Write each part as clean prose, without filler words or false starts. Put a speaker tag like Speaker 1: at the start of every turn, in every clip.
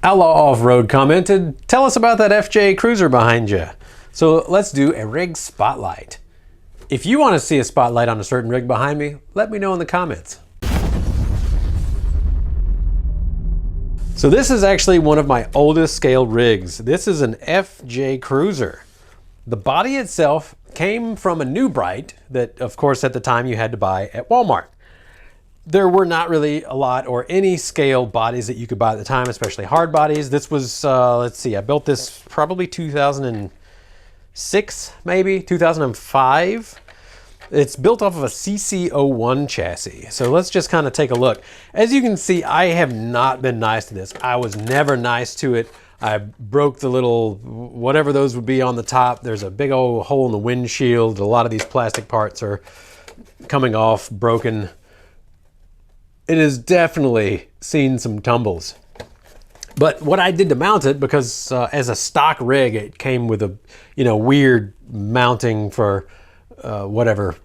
Speaker 1: Outlaw Off-Road commented, tell us about that FJ Cruiser behind you. So let's do a rig spotlight. If you want to see a spotlight on a certain rig behind me, let me know in the comments. So this is actually one of my oldest scale rigs. This is an FJ Cruiser. The body itself came from a New Bright that, of course, at the time you had to buy at Walmart. There were not really a lot or any scale bodies that you could buy at the time, especially hard bodies. This was, let's see, I built this probably 2006, maybe 2005. It's built off of a CC01 chassis. So let's just kind of take a look. As you can see, I have not been nice to this. I was never nice to it. I broke the little, whatever those would be on the top. There's a big old hole in the windshield. A lot of these plastic parts are coming off, broken. It has definitely seen some tumbles. But what I did to mount it, because as a stock rig, it came with a, weird mounting for whatever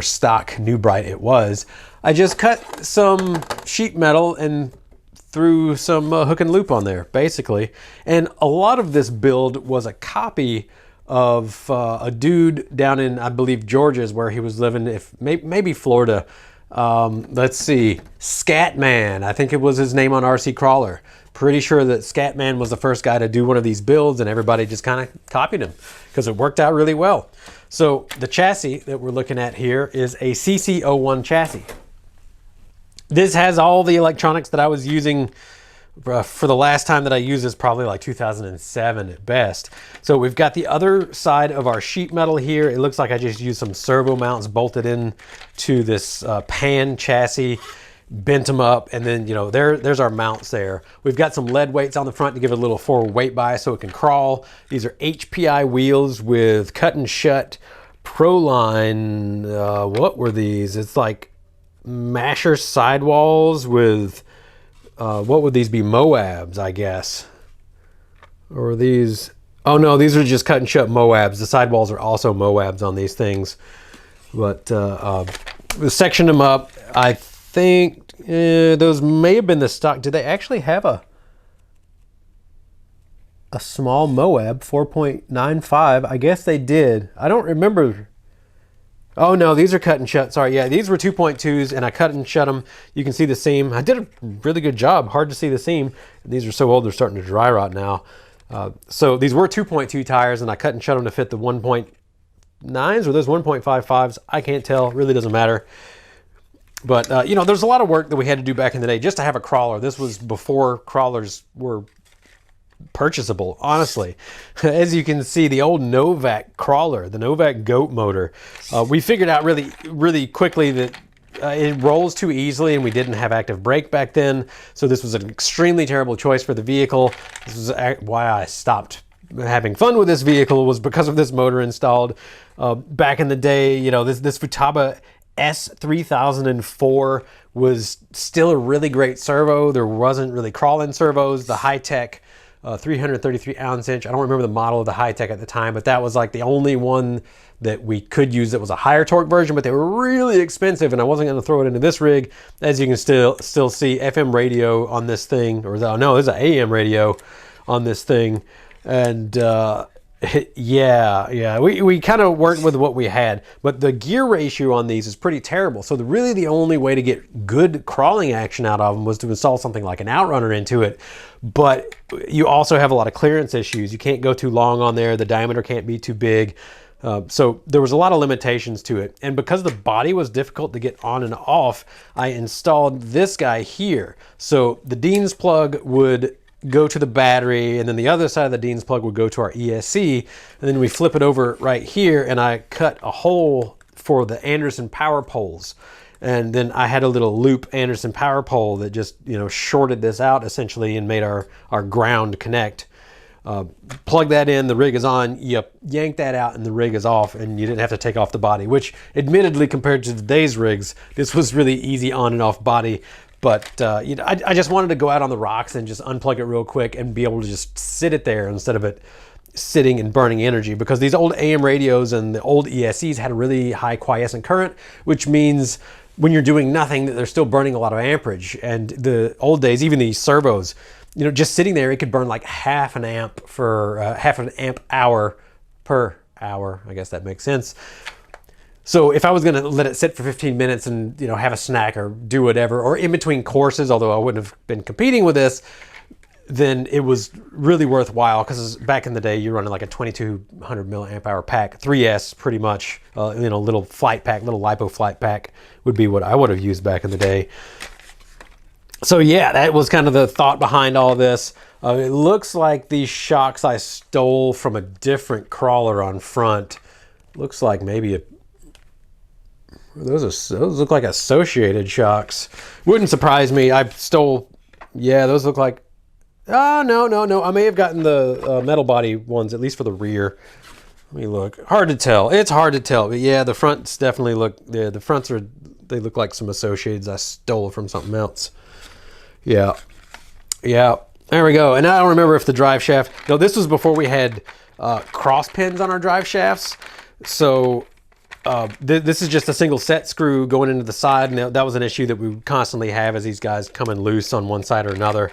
Speaker 1: stock New Bright it was. I just cut some sheet metal and threw some hook and loop on there, basically. And a lot of this build was a copy of a dude down in, I believe, Georgia's where he was living, maybe Florida. Let's see, Scatman, I think it was his name on RC Crawler. Pretty sure that Scatman was the first guy to do one of these builds, and everybody just kind of copied him because it worked out really well. So the chassis that we're looking at here is a CC01 chassis. This has all the electronics that I was using for the last time that I used this, probably like 2007 at best. So we've got the other side of our sheet metal here. It looks like I just used some servo mounts bolted in to this pan chassis, bent them up, and then there's our mounts there. We've got some lead weights on the front to give it a little forward weight bias so it can crawl. These are HPI wheels with cut and shut Proline. What were these? It's like masher sidewalls with what would these be? Moabs, I guess. Or these, oh no, these are just cut and shut Moabs. The sidewalls are also Moabs on these things. But we sectioned them up. I think those may have been the stock. Did they actually have a small Moab 4.95? I guess they did. I don't remember. Oh no, these are cut and shut. Sorry, yeah, these were 2.2s and I cut and shut them. You can see the seam. I did a really good job. Hard to see the seam. These are so old, they're starting to dry rot now. So these were 2.2 tires and I cut and shut them to fit the 1.9s or those 1.55s. I can't tell, really doesn't matter. But there's a lot of work that we had to do back in the day just to have a crawler. This was before crawlers were purchasable, honestly. As you can see, the old Novak crawler, the Novak goat motor, we figured out really quickly that it rolls too easily and we didn't have active brake back then, so this was an extremely terrible choice for the vehicle. This is why I stopped having fun with this vehicle, was because of this motor installed. Back in the day, this Futaba S3004 was still a really great servo. There wasn't really crawl-in servos. The high-tech 333 ounce inch. I don't remember the model of the high-tech at the time, but that was like the only one that we could use that was a higher torque version, but they were really expensive and I wasn't going to throw it into this rig. As you can still see, FM radio on this thing, or no, there's an AM radio on this thing. And yeah, we kind of worked with what we had, but the gear ratio on these is pretty terrible. So really the only way to get good crawling action out of them was to install something like an OutRunner into it. But you also have a lot of clearance issues. You can't go too long on there. The diameter can't be too big. So there was a lot of limitations to it. And because the body was difficult to get on and off, I installed this guy here. So the Dean's plug would go to the battery, and then the other side of the Dean's plug would go to our ESC, and then we flip it over right here, and I cut a hole for the Anderson power poles. And then I had a little loop Anderson power pole that just, shorted this out essentially and made our ground connect. Plug that in, the rig is on, you yank that out and the rig is off, and you didn't have to take off the body, which admittedly compared to today's rigs, this was really easy on and off body. But I just wanted to go out on the rocks and just unplug it real quick and be able to just sit it there instead of it sitting and burning energy, because these old AM radios and the old ESCs had a really high quiescent current, which means when you're doing nothing, they're still burning a lot of amperage. And the old days, even these servos, you know, just sitting there, it could burn like half an amp for half an amp hour per hour. I guess that makes sense. So if I was going to let it sit for 15 minutes and, you know, have a snack or do whatever, or in between courses, although I wouldn't have been competing with this, then it was really worthwhile, because back in the day, you're running like a 2200 milliamp hour pack, 3S pretty much, you know, little flight pack, little LiPo flight pack would be what I would have used back in the day. So yeah, that was kind of the thought behind all this. It looks like these shocks I stole from a different crawler on front. Looks like maybe those look like associated shocks. Wouldn't surprise me. I stole, yeah, those look like, oh, no. I may have gotten the metal body ones, at least for the rear. Let me look. Hard to tell. It's hard to tell. But yeah, the fronts definitely look, yeah, the fronts are, they look like some associateds I stole from something else. Yeah. Yeah. There we go. And I don't remember if the drive shaft, no, this was before we had cross pins on our drive shafts. So this is just a single set screw going into the side, and that was an issue that we would constantly have as these guys coming loose on one side or another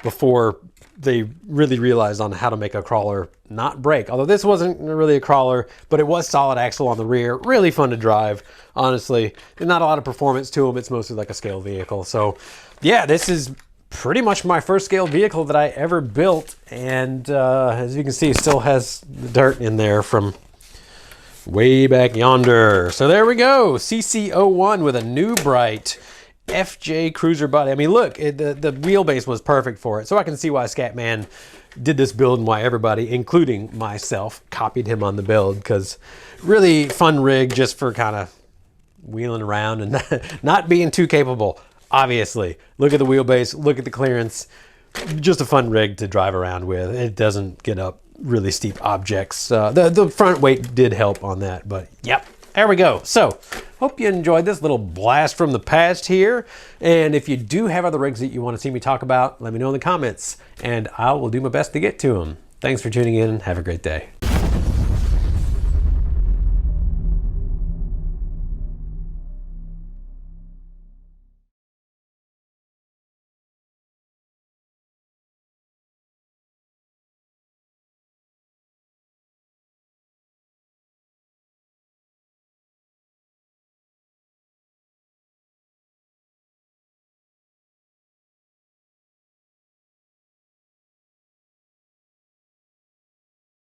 Speaker 1: before they really realized on how to make a crawler not break. Although this wasn't really a crawler, but it was solid axle on the rear. Really fun to drive, honestly. And not a lot of performance to them. It's mostly like a scale vehicle. So yeah, this is pretty much my first scale vehicle that I ever built. And as you can see, it still has the dirt in there from way back yonder. So there we go, CC01 with a new bright FJ cruiser body. I mean, look, the wheelbase was perfect for it. So I can see why Scatman did this build and why everybody, including myself, copied him on the build, because really fun rig just for kind of wheeling around and not being too capable, obviously. Look at the wheelbase, look at the clearance. Just a fun rig to drive around with. It doesn't get up really steep objects. The front weight did help on that, but yep, there we go. So hope you enjoyed this little blast from the past here. And if you do have other rigs that you want to see me talk about, let me know in the comments and I will do my best to get to them. Thanks for tuning in and have a great day.